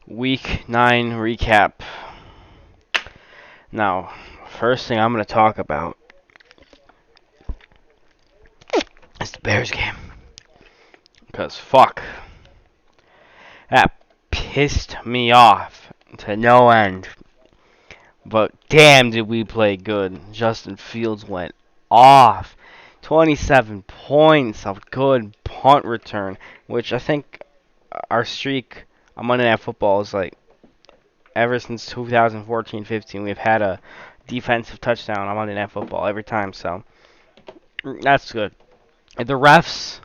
Week 9 recap. Now, first thing I'm going to talk about is the Bears game. Because fuck, that pissed me off to no end. But damn, did we play good. Justin Fields went off. 27 points of good punt return, which I think our streak on Monday Night Football is like ever since 2014-15 we've had a defensive touchdown on Monday Night Football every time, so that's good. The refs,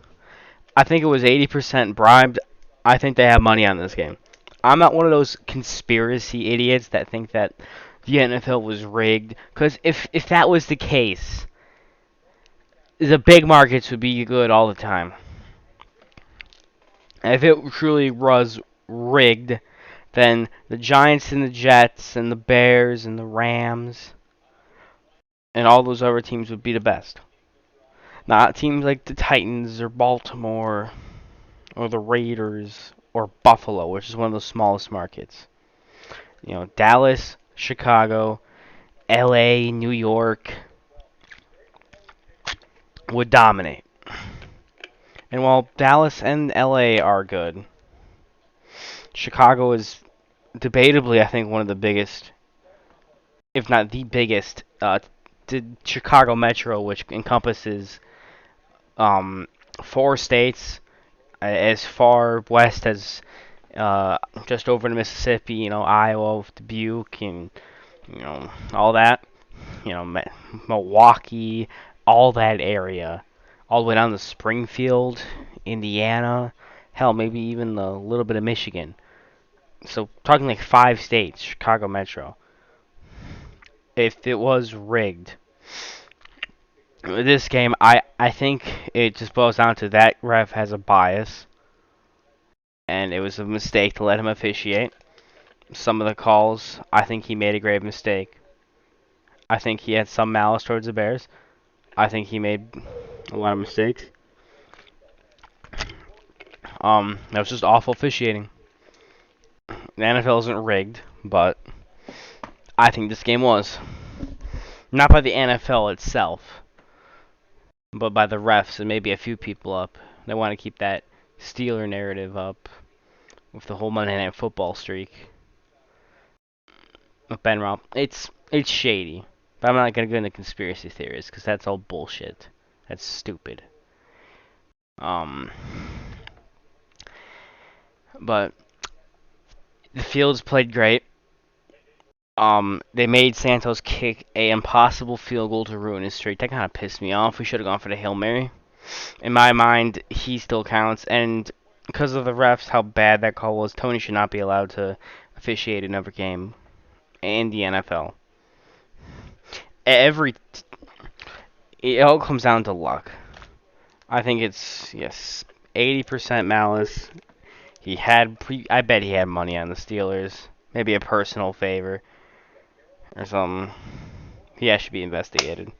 I think it was 80% bribed. I think they have money on this game. I'm not one of those conspiracy idiots that think that the NFL was rigged, because if that was the case, the big markets would be good all the time. And if it truly was rigged, then the Giants and the Jets and the Bears and the Rams and all those other teams would be the best. Not teams like the Titans or Baltimore or the Raiders or Buffalo, which is one of the smallest markets. You know, Dallas, Chicago, LA, New York would dominate. And while Dallas and LA are good, Chicago is debatably, I think, one of the biggest, if not the biggest, the Chicago Metro, which encompasses um, 4 states, as far west as just over the Mississippi, Iowa, Dubuque, and all that, Milwaukee, all that area, all the way down to Springfield, Indiana, hell, maybe even a little bit of Michigan. So talking like 5 states, Chicago Metro. If it was rigged, this game, I think it just boils down to that ref has a bias, and it was a mistake to let him officiate. Some of the calls, I think he made a grave mistake. I think he had some malice towards the Bears. I think he made a lot of mistakes. That was just awful officiating. The NFL isn't rigged, but I think this game was. Not by the NFL itself, but by the refs and maybe a few people up. They want to keep that Steeler narrative up with the whole Monday Night Football streak. With Ben Rob, it's shady, but I'm not gonna go into conspiracy theories because that's all bullshit. That's stupid. Um, but the Fields played great. They made Santos kick a impossible field goal to ruin his streak. That kind of pissed me off. We should have gone for the Hail Mary. In my mind, he still counts, and because of the refs, how bad that call was, Tony should not be allowed to officiate another game in the NFL. Every It all comes down to luck. I think it's, yes, 80% malice. I bet he had money on the Steelers. Maybe a personal favor or something. He has to be investigated.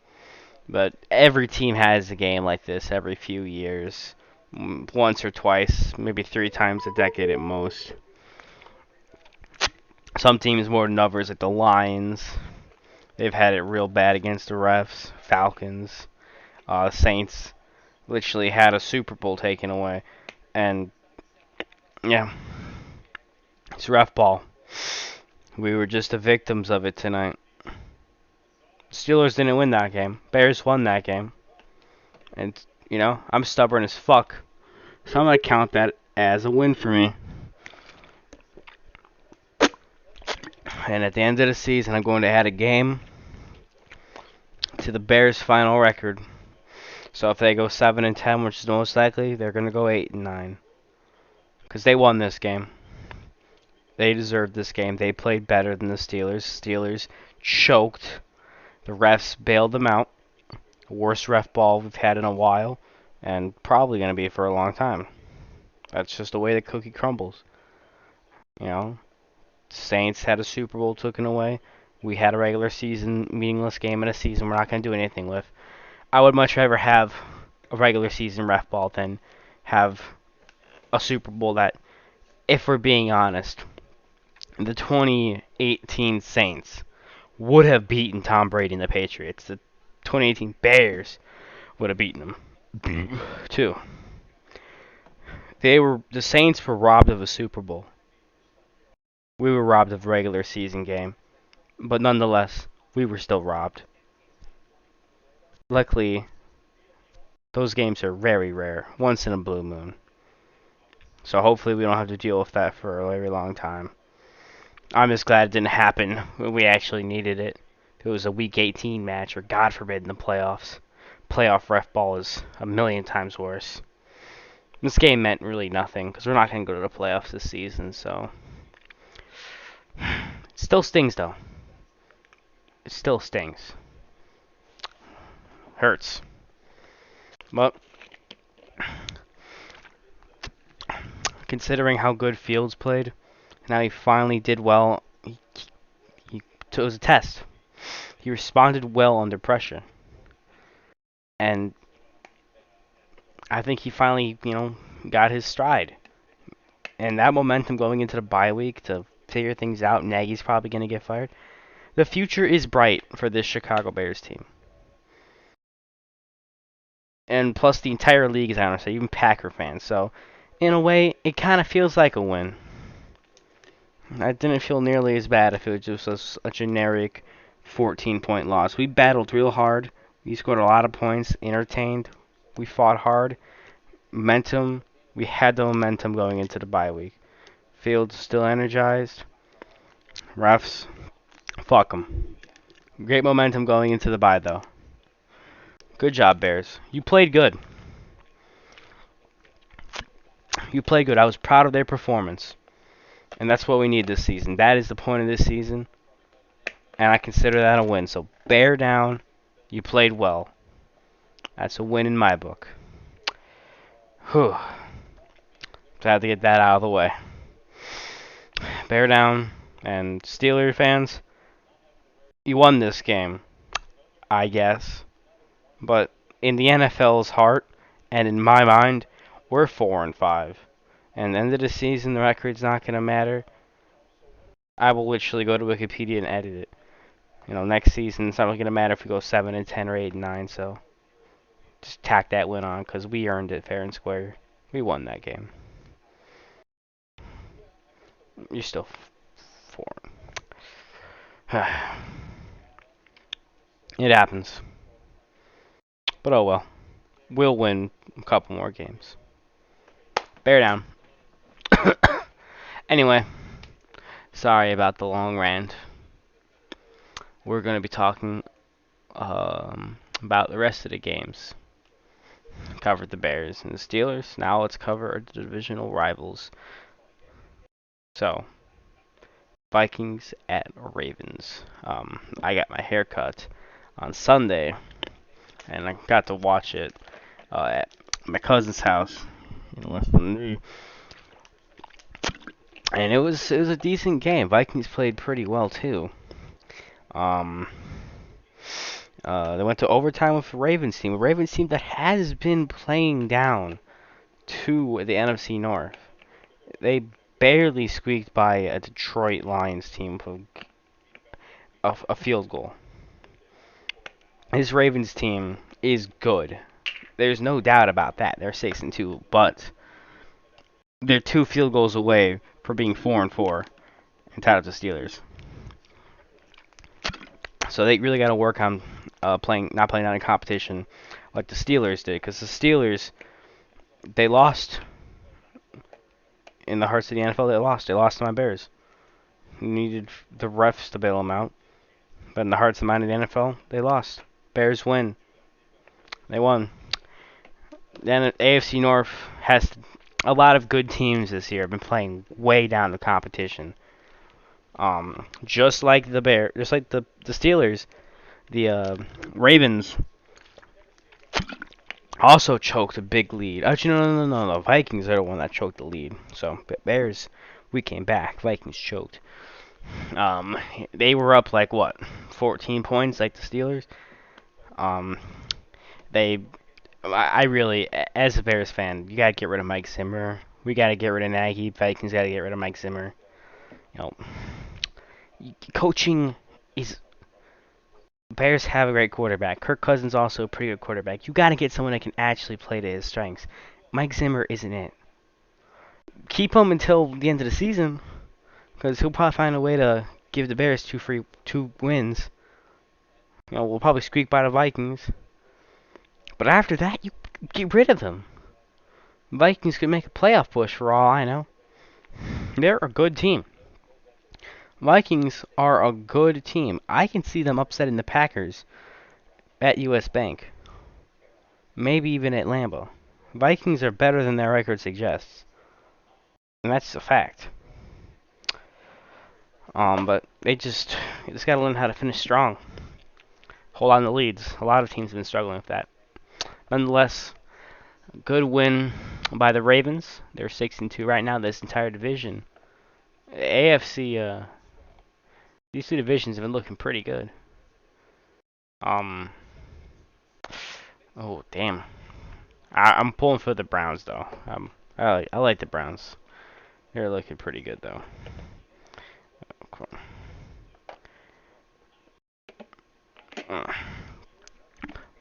But every team has a game like this every few years. Once or twice, maybe 3 times a decade at most. Some teams more than others, like the Lions. They've had it real bad against the refs. Falcons. Saints literally had a Super Bowl taken away. And, yeah, it's ref ball. We were just the victims of it tonight. Steelers didn't win that game. Bears won that game. And, I'm stubborn as fuck. So I'm going to count that as a win for me. And at the end of the season, I'm going to add a game to the Bears' final record. So if they go 7-10, which is most likely, they're going to go 8-9. Because they won this game. They deserved this game. They played better than the Steelers. Steelers choked. The refs bailed them out. Worst ref ball we've had in a while. And probably going to be for a long time. That's just the way the cookie crumbles. Saints had a Super Bowl taken away. We had a regular season meaningless game in a season we're not going to do anything with. I would much rather have a regular season ref ball than have a Super Bowl that, if we're being honest, the 2018 Saints would have beaten Tom Brady and the Patriots. The 2018 Bears would have beaten them too. The Saints were robbed of a Super Bowl. We were robbed of a regular season game, but nonetheless, we were still robbed. Luckily, those games are very rare, once in a blue moon. So hopefully we don't have to deal with that for a very long time. I'm just glad it didn't happen when we actually needed it. If it was a Week 18 match, or God forbid in the playoffs. Playoff ref ball is a million times worse. This game meant really nothing, because we're not going to go to the playoffs this season, so... It still stings, though. It still stings. Hurts. But... Considering how good Fields played, now he finally did well. It was a test. He responded well under pressure. And I think he finally, got his stride. And that momentum going into the bye week to figure things out, Nagy's probably going to get fired. The future is bright for this Chicago Bears team. And plus the entire league is on our side, even Packer fans. So, in a way, it kind of feels like a win. I didn't feel nearly as bad if it was just a generic 14-point loss. We battled real hard. We scored a lot of points, entertained. We fought hard. Momentum. We had the momentum going into the bye week. Fields still energized. Refs, fuck them. Great momentum going into the bye, though. Good job, Bears. You played good. You played good. I was proud of their performance. And that's what we need this season. That is the point of this season. And I consider that a win. So bear down. You played well. That's a win in my book. Whew. Glad to get that out of the way. Bear down. And Steelers fans, you won this game, I guess. But in the NFL's heart, and in my mind, we're 4-5. And at the end of the season, the record's not going to matter. I will literally go to Wikipedia and edit it. Next season, it's not really going to matter if we go 7-10 or 8-9. So just tack that win on, because we earned it fair and square. We won that game. You're still 4. It happens. But oh well. We'll win a couple more games. Bear down. Anyway, sorry about the long rant. We're going to be talking about the rest of the games. Covered the Bears and the Steelers. Now let's cover our divisional rivals. So, Vikings at Ravens. I got my hair cut on Sunday, and I got to watch it at my cousin's house in West London. And it was a decent game. Vikings played pretty well too. They went to overtime with the Ravens team. A Ravens team that has been playing down to the NFC North. They barely squeaked by a Detroit Lions team for a field goal. This Ravens team is good. There's no doubt about that. They're 6-2, but they're 2 field goals away from being 4-4 and tied up the Steelers. So they really got to work on not playing down in competition like the Steelers did, because the Steelers, they lost in the hearts of the NFL. They lost to my Bears. Needed the refs to bail them out, but in the hearts and mind of the NFL, they lost. Bears win. They won. Then AFC North has a lot of good teams this year. Have been playing way down the competition. Just like the Steelers, the Ravens also choked a big lead. Actually, no. Vikings are the one that choked the lead. So Bears, we came back. Vikings choked. They were up like 14 points, like the Steelers. I really, as a Bears fan, you gotta get rid of Mike Zimmer. We gotta get rid of Nagy. Vikings gotta get rid of Mike Zimmer. Coaching is Bears have a great quarterback. Kirk Cousins also a pretty good quarterback. You got to get someone that can actually play to his strengths. Mike Zimmer isn't it. Keep him until the end of the season, because he'll probably find a way to give the Bears two wins. We'll probably squeak by the Vikings. But after that, you get rid of him. Vikings could make a playoff push for all I know. They're a good team. Vikings are a good team. I can see them upsetting the Packers at US Bank. Maybe even at Lambeau. Vikings are better than their record suggests. And that's a fact. But you just gotta learn how to finish strong. Hold on to leads. A lot of teams have been struggling with that. Nonetheless, good win by the Ravens. They're 6-2 right now. This entire division, AFC. These two divisions have been looking pretty good. Oh damn. I'm pulling for the Browns though. I like the Browns. They're looking pretty good though. Cool.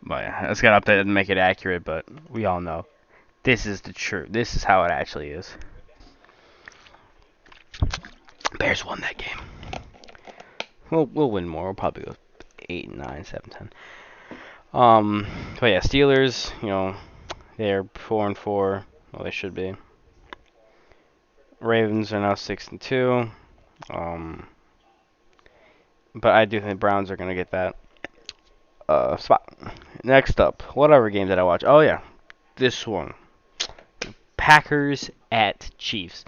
But yeah, I just got updated to make it accurate, but we all know this is the truth. This is how it actually is. Bears won that game. We'll win more. We'll probably go 8, 9, 7, 10. But yeah, Steelers, they're 4-4. Well, they should be. Ravens are now 6-2. But I do think Browns are gonna get that spot. Next up, whatever game did I watch? Oh yeah, this one. Packers at Chiefs.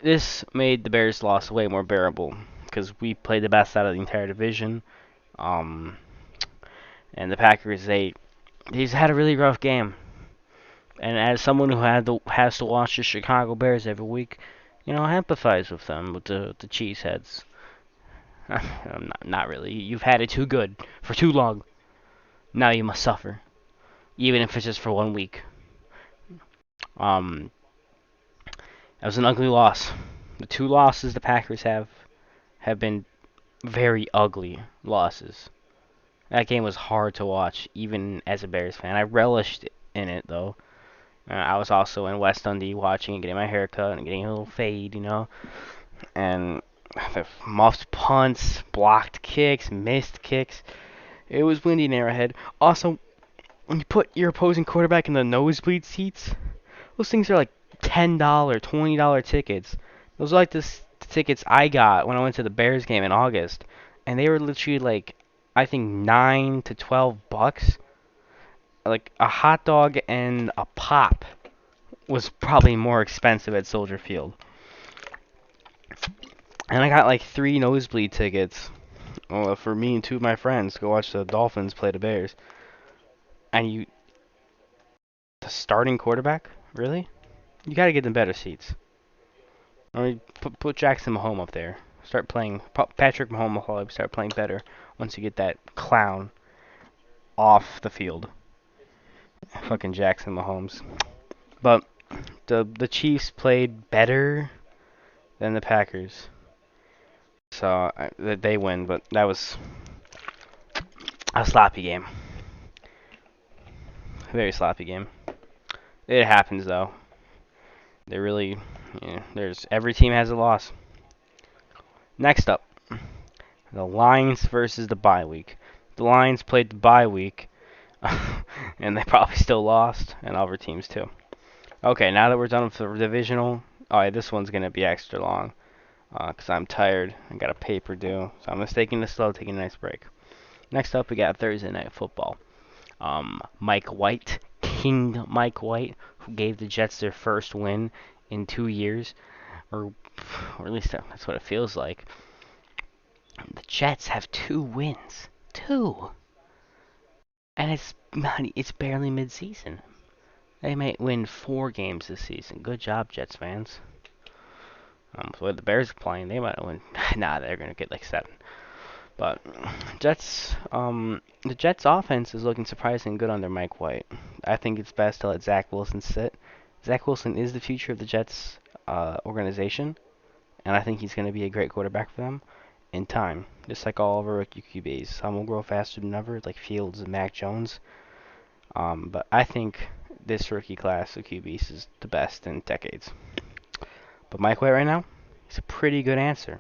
This made the Bears' loss way more bearable because we played the best out of the entire division. And the Packers, they just had a really rough game. And as someone who has to watch the Chicago Bears every week, I empathize with them, with the cheeseheads. Not really. You've had it too good for too long. Now you must suffer, even if it's just for 1 week. That was an ugly loss. The two losses the Packers have been very ugly losses. That game was hard to watch, even as a Bears fan. I relished in it, though. I was also in West Dundee watching and getting my hair cut and getting a little fade, And the muffed punts, blocked kicks, missed kicks. It was windy in Arrowhead. Also, when you put your opposing quarterback in the nosebleed seats, those things are like $10, $20 tickets. Those are like the tickets I got when I went to the Bears game in August, and they were literally like, I think $9 to $12. Like a hot dog and a pop was probably more expensive at Soldier Field. And I got like 3 nosebleed tickets for me and 2 of my friends to go watch the Dolphins play the Bears. And the starting quarterback, really? You got to get them better seats. I mean, put Jackson Mahomes up there. Start playing. Patrick Mahomes will probably start playing better once you get that clown off the field. Fucking Jackson Mahomes. But the Chiefs played better than the Packers. So they win, but that was a sloppy game. Very sloppy game. It happens though. They really, every team has a loss. Next up, the Lions versus the bye week. The Lions played the bye week, and they probably still lost, and other teams too. Okay, now that we're done with the divisional, alright, this one's gonna be extra long, cause I'm tired. I got a paper due, so I'm just taking this slow, taking a nice break. Next up, we got Thursday Night Football. Mike White, King Mike White, who gave the Jets their first win in 2 years, or at least that's what it feels like. The Jets have 2 wins. 2. And it's barely mid-season. They might win 4 games this season. Good job, Jets fans. The way the Bears are playing, they might win. Nah, they're gonna get like 7. But the Jets offense is looking surprisingly good under Mike White. I think it's best to let Zach Wilson sit. Zach Wilson is the future of the Jets organization, and I think he's going to be a great quarterback for them. in time, just like all of our rookie QBs. Some will grow faster than others, like Fields and Mac Jones. But I think this rookie class of QBs is the best in decades. But Mike White right now, he's a pretty good answer.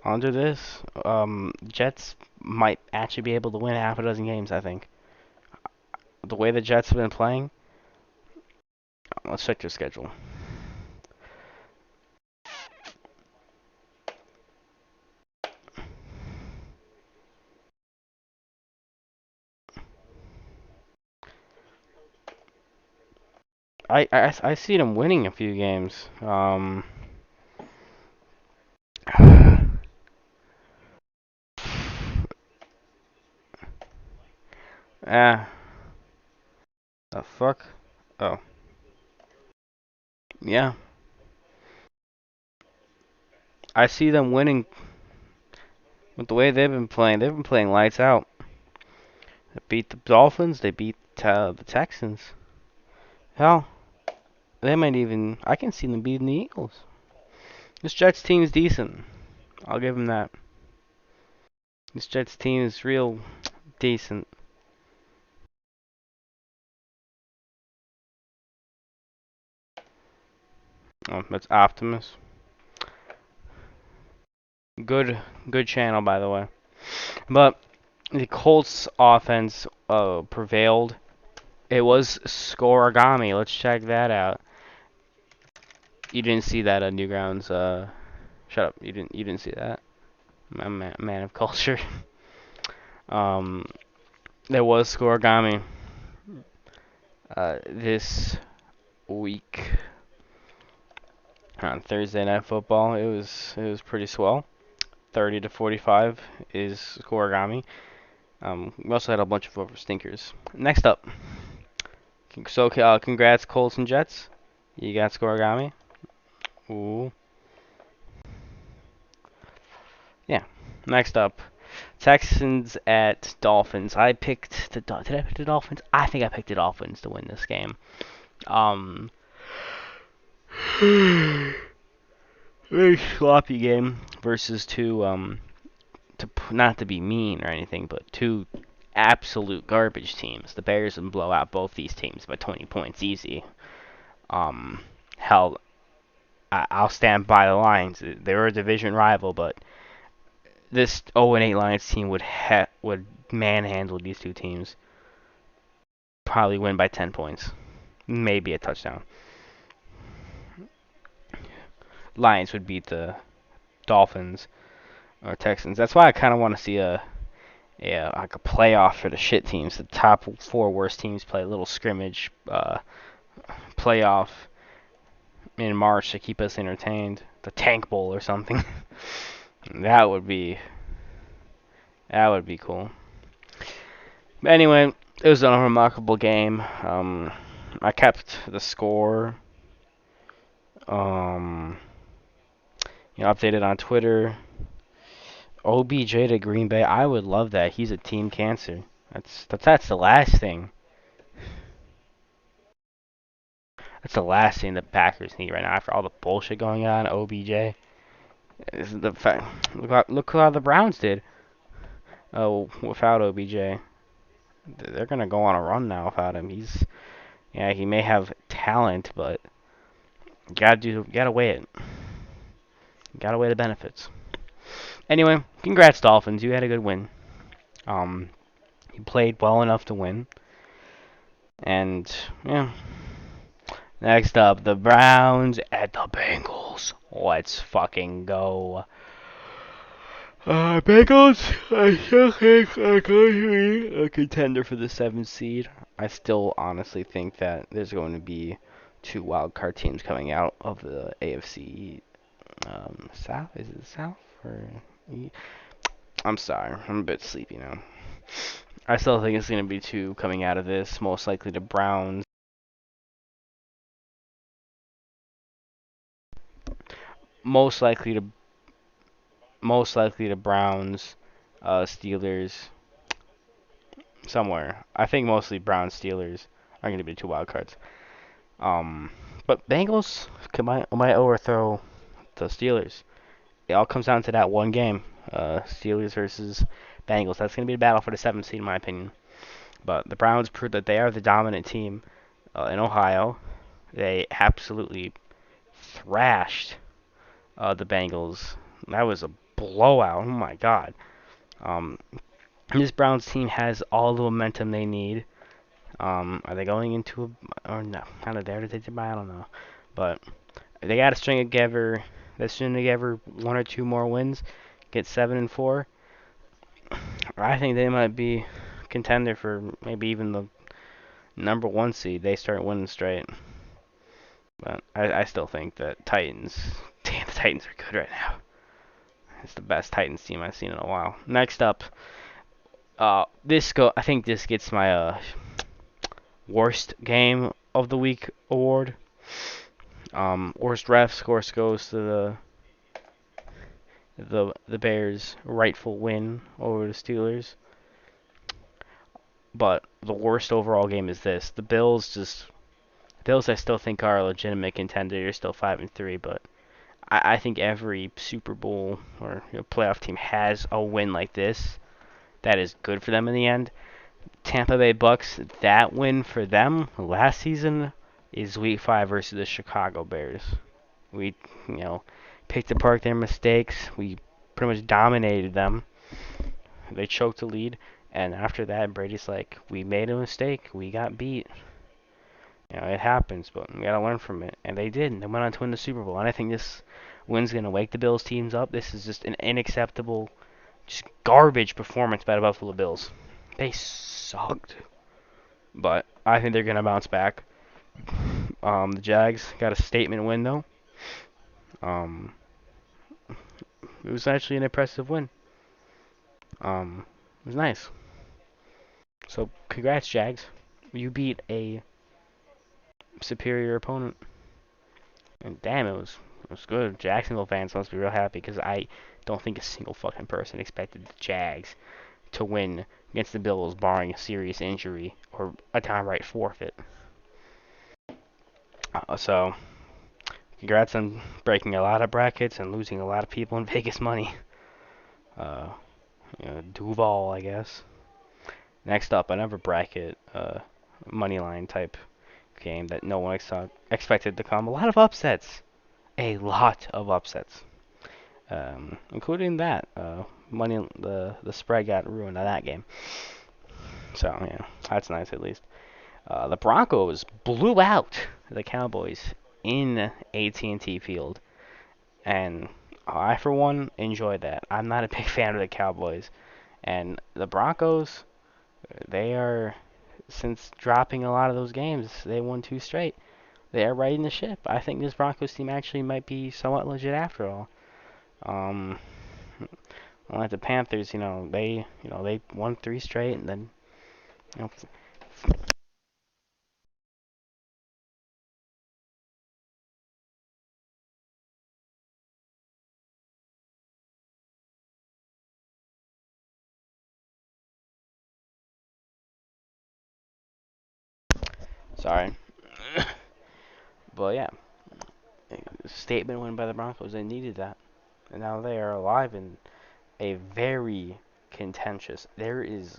Under this, Jets might actually be able to win half a dozen games, I think. The way the Jets have been playing, let's check their schedule. I see them winning a few games. Ah, the fuck? Oh, yeah. I see them winning with the way they've been playing. They've been playing lights out. They beat the Dolphins. They beat the Texans. Hell, they might even. I can see them beating the Eagles. This Jets team is decent. I'll give them that. This Jets team is real decent. Oh, that's Optimus. Good, good channel, by the way. But the Colts offense prevailed. It was scoregami. Let's check that out. You didn't see that on Newgrounds. Shut up. You didn't see that. I'm a man of culture. um, there was scoregami this week on Thursday Night Football. It was pretty swell. 30-45 is scoregami. We also had a bunch of over stinkers. Next up, so congrats Colts and Jets. You got scoregami. Ooh. Yeah. Next up, Texans at Dolphins. I picked the Did I pick the Dolphins? I think I picked the Dolphins to win this game. Um, very sloppy game versus not to be mean or anything, but two absolute garbage teams. The Bears would blow out both these teams by 20 points easy. Hell, I'll stand by the Lions. They're a division rival, but this 0-8 Lions team would manhandle these two teams. Probably win by 10 points, maybe a touchdown. Lions would beat the Dolphins or Texans. That's why I kind of want to see like a playoff for the shit teams. The top four worst teams play a little scrimmage playoff in March to keep us entertained. The Tank Bowl or something. that would be cool. But anyway, it was a remarkable game. I kept the score. Updated on Twitter. OBJ to Green Bay. I would love that. He's a team cancer. That's the last thing. That's the last thing the Packers need right now after all the bullshit going on. OBJ. Is the fact. Look how the Browns did. Oh, without OBJ, they're gonna go on a run now without him. He may have talent, but you gotta weigh it. You gotta weigh the benefits. Anyway, congrats Dolphins. You had a good win. You played well enough to win. And yeah. Next up, the Browns at the Bengals. Let's fucking go. Bengals, I still think are going to be a contender for the 7th seed. I still honestly think that there's going to be two wild card teams coming out of the AFC South. Is it South or? I'm sorry, I'm a bit sleepy now. I still think it's going to be two coming out of this. Most likely the Browns. Most likely the Browns, Steelers, somewhere. I think mostly Browns, Steelers are going to be two wild cards. But Bengals might overthrow the Steelers. It all comes down to that one game. Steelers versus Bengals. That's going to be a battle for the 7th seed, in my opinion. But the Browns proved that they are the dominant team in Ohio. They absolutely thrashed the Bengals. That was a blowout. Oh my God. Um, this Browns team has all the momentum they need. Are they going into a or no? Kind of there to buy. I don't know, but they got to string together. They string together 1 or 2 more wins, get 7-4. I think they might be contender for maybe even the #1 seed. They start winning straight, but I still think that Titans. Damn, the Titans are good right now. It's the best Titans team I've seen in a while. Next up, I think this gets my worst game of the week award. Worst refs, of course, goes to the Bears' rightful win over the Steelers. But the worst overall game is this: the Bills. I still think are a legitimate contender. You're still 5-3, but I think every Super Bowl or playoff team has a win like this that is good for them in the end. Tampa Bay Bucks, that win for them last season is Week 5 versus the Chicago Bears. We, you know, picked apart their mistakes. We pretty much dominated them. They choked the lead, and after that, Brady's like, "We made a mistake. We got beat. It happens, but we gotta learn from it." And they did. And they went on to win the Super Bowl. And I think this win's gonna wake the Bills teams up. This is just an unacceptable, just garbage performance by the Buffalo Bills. They sucked. But I think they're going to bounce back. The Jags got a statement win, though. Um, it was actually an impressive win. It was nice. So, congrats, Jags. You beat a superior opponent. And damn, it was good. Jacksonville fans must be real happy because I don't think a single fucking person expected the Jags to win against the Bills, barring a serious injury or a downright forfeit. So, congrats on breaking a lot of brackets and losing a lot of people in Vegas money. Uh, Duval, I guess. Next up, another bracket, money line type game that no one expected to come. A lot of upsets. A lot of upsets. Including that. The spread got ruined on that game. So, yeah, that's nice at least. The Broncos blew out the Cowboys in AT&T Field. And I, for one, enjoyed that. I'm not a big fan of the Cowboys. And the Broncos, they are, since dropping a lot of those games, they won 2 straight. They are riding the ship. I think this Broncos team actually might be somewhat legit after all. Unlike the Panthers, they won 3 straight, and then, you know, sorry, but yeah, statement win by the Broncos. They needed that, and now they are alive in a very contentious. There is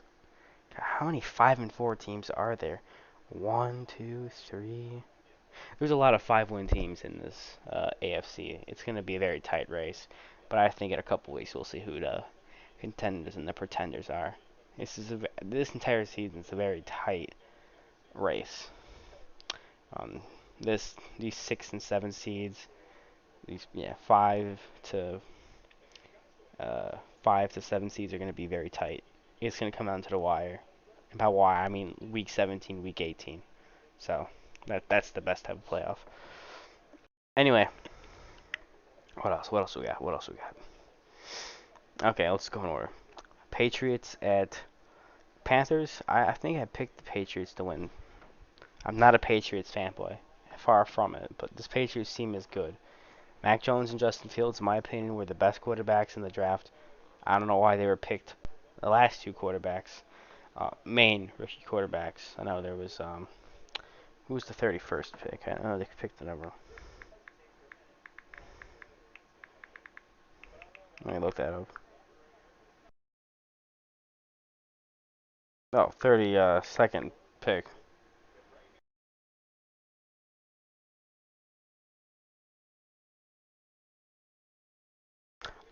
how many 5-4 teams are there? One, two, three. There's a lot of 5-win teams in this AFC. It's going to be a very tight race, but I think in a couple weeks we'll see who the contenders and the pretenders are. This entire season is a very tight race. Um, these 6 and 7 seeds, these uh, 5 to 7 seeds are going to be very tight. It's going to come down to the wire. And by wire, I mean week 17, week 18. So that's the best type of playoff. Anyway, what else? What else we got? What else we got? Okay, let's go in order. Patriots at Panthers. I think I picked the Patriots to win. I'm not a Patriots fanboy. Far from it. But this Patriots team is good. Mac Jones and Justin Fields, in my opinion, were the best quarterbacks in the draft. I don't know why they were picked. The last 2 quarterbacks, main rookie quarterbacks. I know there was who was the 31st pick? I don't know they picked the number. Let me look that up. Oh, 32nd pick.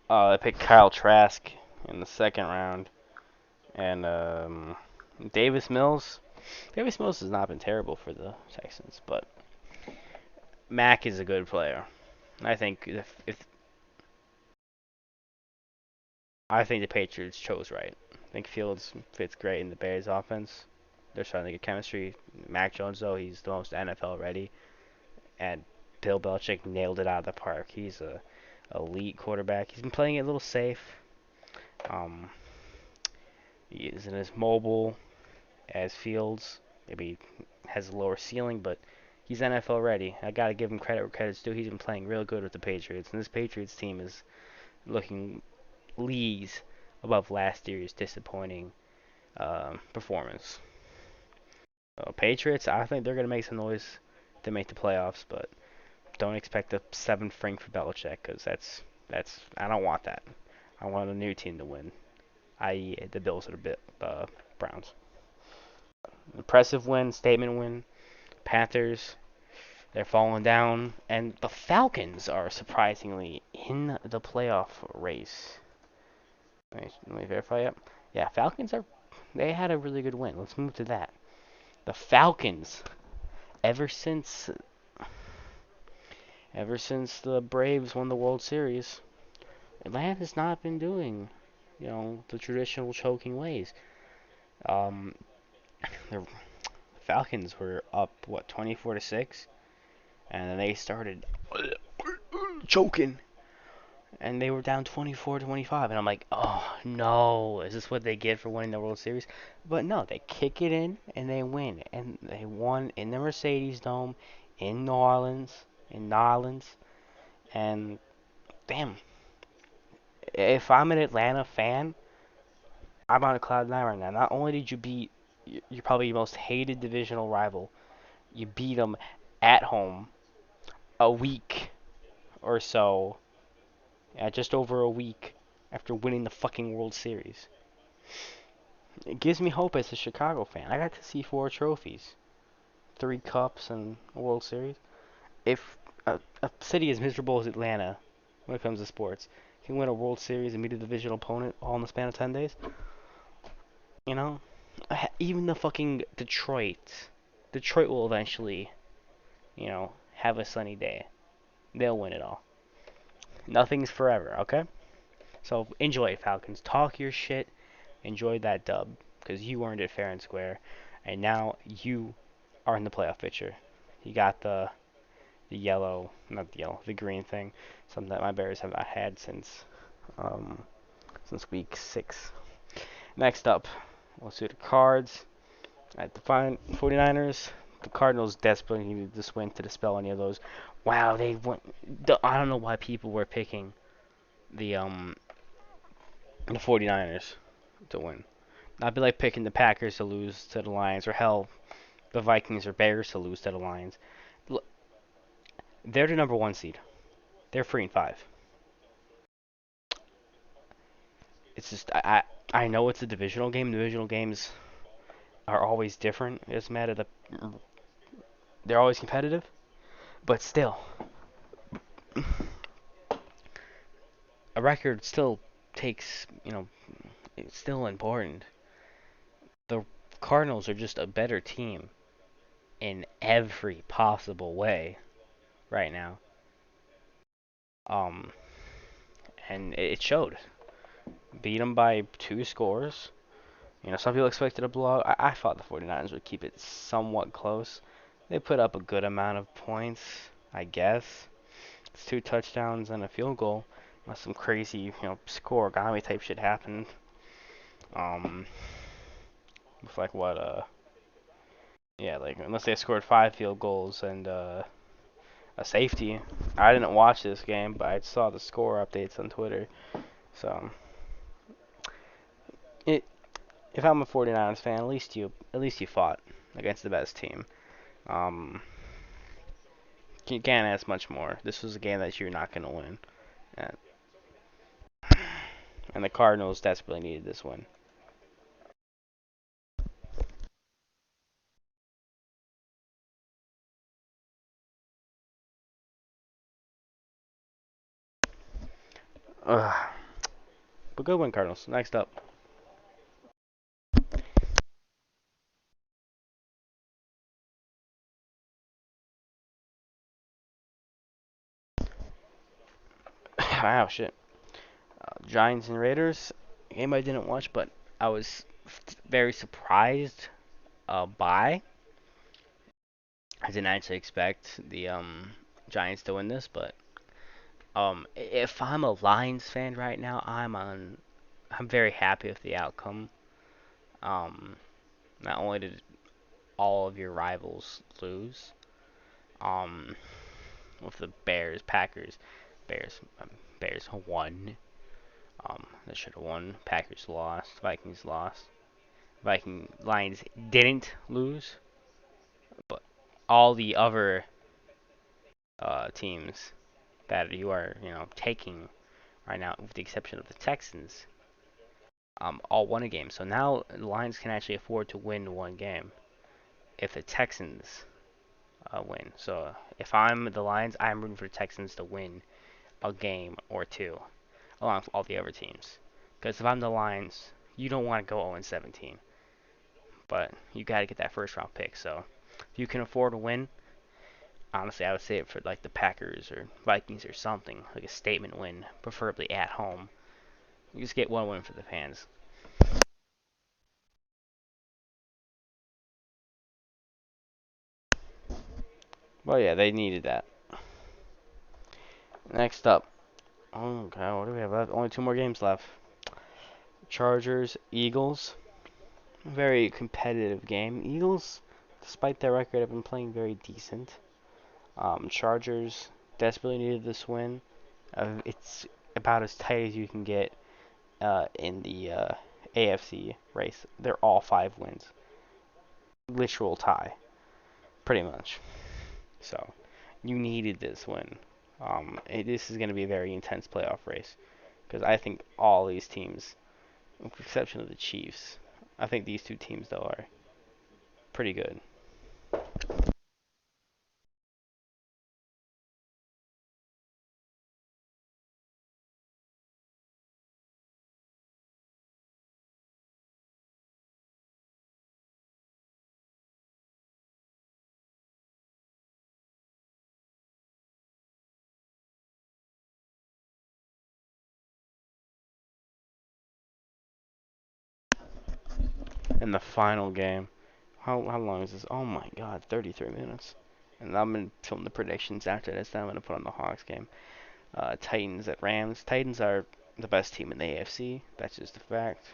They picked Kyle Trask in the second round, and Davis Mills. Davis Mills has not been terrible for the Texans, but Mack is a good player. I think if I think the Patriots chose right. I think Fields fits great in the Bears offense. They're starting to get chemistry. Mac Jones, though, he's the most NFL ready, and Bill Belichick nailed it out of the park. He's a elite quarterback. He's been playing it a little safe. Um, he isn't as mobile as Fields. Maybe has a lower ceiling, but he's NFL ready. I gotta give him credit where credit's due. He's been playing real good with the Patriots, and this Patriots team is looking leagues above last year's disappointing performance. So Patriots, I think they're gonna make some noise to make the playoffs, but don't expect a seventh ring for Belichick because that's I don't want that. I want a new team to win, i.e. the Bills or the Browns. Impressive win, statement win. Panthers, they're falling down, and the Falcons are surprisingly in the playoff race. Let me verify it. Yeah, Falcons are. They had a really good win. Let's move to that. The Falcons, ever since the Braves won the World Series, Atlanta's not been doing, the traditional choking ways. Um, the Falcons were up 24-6, and then they started choking, and they were down 24-25, and I'm like, oh no, is this what they get for winning the World Series? But no, they kick it in and they win, and they won in the Mercedes Dome in New Orleans, and damn, if I'm an Atlanta fan, I'm on a cloud nine right now. Not only did you beat your probably most hated divisional rival, you beat them at home a week or so, just over a week after winning the fucking World Series. It gives me hope as a Chicago fan. I got to see 4 trophies, 3 cups, and a World Series. If a city as miserable as Atlanta, when it comes to sports, can win a World Series and meet a divisional opponent all in the span of 10 days, you know, even the fucking Detroit will eventually, have a sunny day. They'll win it all. Nothing's forever, okay? So enjoy it, Falcons. Talk your shit. Enjoy that dub, because you earned it fair and square. And now you are in the playoff picture. You got the yellow, not the yellow, the green thing. Something that my Bears have not had um, since week 6. Next up, we'll see the Cards. At the 49ers, the Cardinals desperately needed this win to dispel any of those. Wow, they went. I don't know why people were picking the 49ers to win. I'd be like picking the Packers to lose to the Lions, or hell, the Vikings or Bears to lose to the Lions. They're the number 1 seed. They're 3-5. It's just I know it's a divisional game. Divisional games are always different. It doesn't matter they're always competitive, but still, a record still takes, it's still important. The Cardinals are just a better team in every possible way right now. Um, and it showed. Beat them by 2 scores. Some people expected a blowout. I thought the 49ers would keep it somewhat close. They put up a good amount of points, I guess. It's 2 touchdowns and a field goal. Unless some crazy, scoregami type shit happened. With like what, yeah, like unless they scored 5 field goals and a safety. I didn't watch this game, but I saw the score updates on Twitter. So, it if I'm a 49ers fan, at least you fought against the best team. Um, you can't ask much more. This was a game that you're not gonna win, and, and the Cardinals desperately needed this win. Ugh. But good win, Cardinals. Next up. Wow, shit. Giants and Raiders. Game I didn't watch, but I was very surprised by. I didn't actually expect the Giants to win this, but if I'm a Lions fan right now, I'm very happy with the outcome. Um, Not only did all of your rivals lose, um, with the Bears, Packers, Bears, Bears won. They should have won. Packers lost. Vikings lost. Lions didn't lose, but all the other teams that you are, taking right now, with the exception of the Texans, all won a game. So now the Lions can actually afford to win one game if the Texans win. So if I'm the Lions, I'm rooting for the Texans to win a game or two, along with all the other teams. Because if I'm the Lions, you don't want to go 0-17, but you got to get that first round pick. So if you can afford to win, honestly, I would say it for like the Packers or Vikings or something, like a statement win, preferably at home. You just get one win for the fans. Well, yeah, they needed that. Next up. Oh, okay, what do we have left? Only two more games left. Chargers, Eagles. Very competitive game. Eagles, despite their record, have been playing very decent. Chargers desperately needed this win. It's about as tight as you can get in the AFC race. They're all 5 wins. Literal tie, pretty much. So, you needed this win. This is going to be a very intense playoff race because I think all these teams, with the exception of the Chiefs, I think these two teams though are pretty good. In the final game, how long is this? Oh my God, 33 minutes. And I'm gonna film the predictions after this. Then I'm gonna put on the Hawks game. Titans at Rams. Titans are the best team in the AFC. That's just a fact.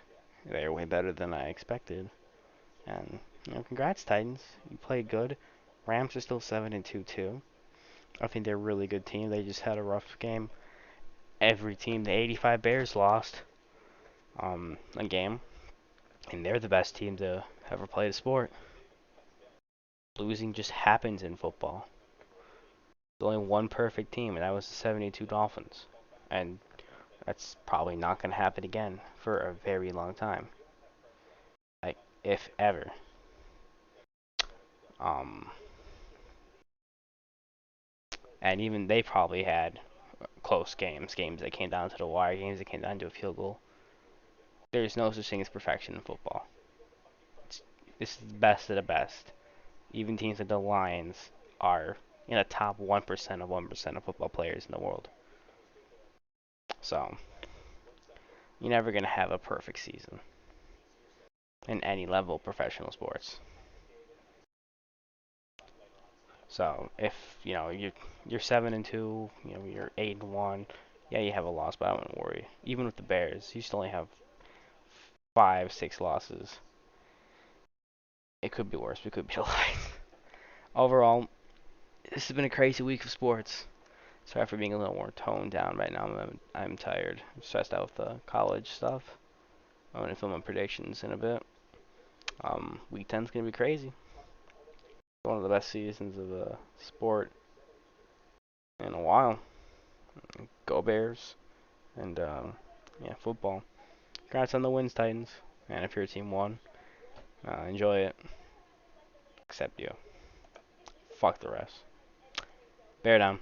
They are way better than I expected. And congrats Titans. You played good. Rams are still 7-2 too. I think they're a really good team. They just had a rough game. Every team, the 85 Bears lost a game, and they're the best team to ever play the sport. Losing just happens in football. There's only one perfect team, and that was the 72 Dolphins. And that's probably not going to happen again for a very long time. Like, if ever. Um, and even they probably had close games that came down to the wire, games that came down to a field goal. There's no such thing as perfection in football. It's, this is the best of the best. Even teams like the Lions are in the top 1% of 1% of football players in the world. So, you're never going to have a perfect season in any level of professional sports. So, if, you're 7-2, you're 8-1, yeah, you have a loss, but I wouldn't worry. Even with the Bears, you still only have 5, 6 losses. It could be worse. It could be a lot. Overall, this has been a crazy week of sports. Sorry for being a little more toned down right now. I'm tired. I'm stressed out with the college stuff. I'm gonna film my predictions in a bit. Week 10's gonna be crazy. One of the best seasons of the sport in a while. Go Bears. And yeah, football. Congrats on the wins, Titans. And if your team won, enjoy it. Except you. Fuck the rest. Bear down.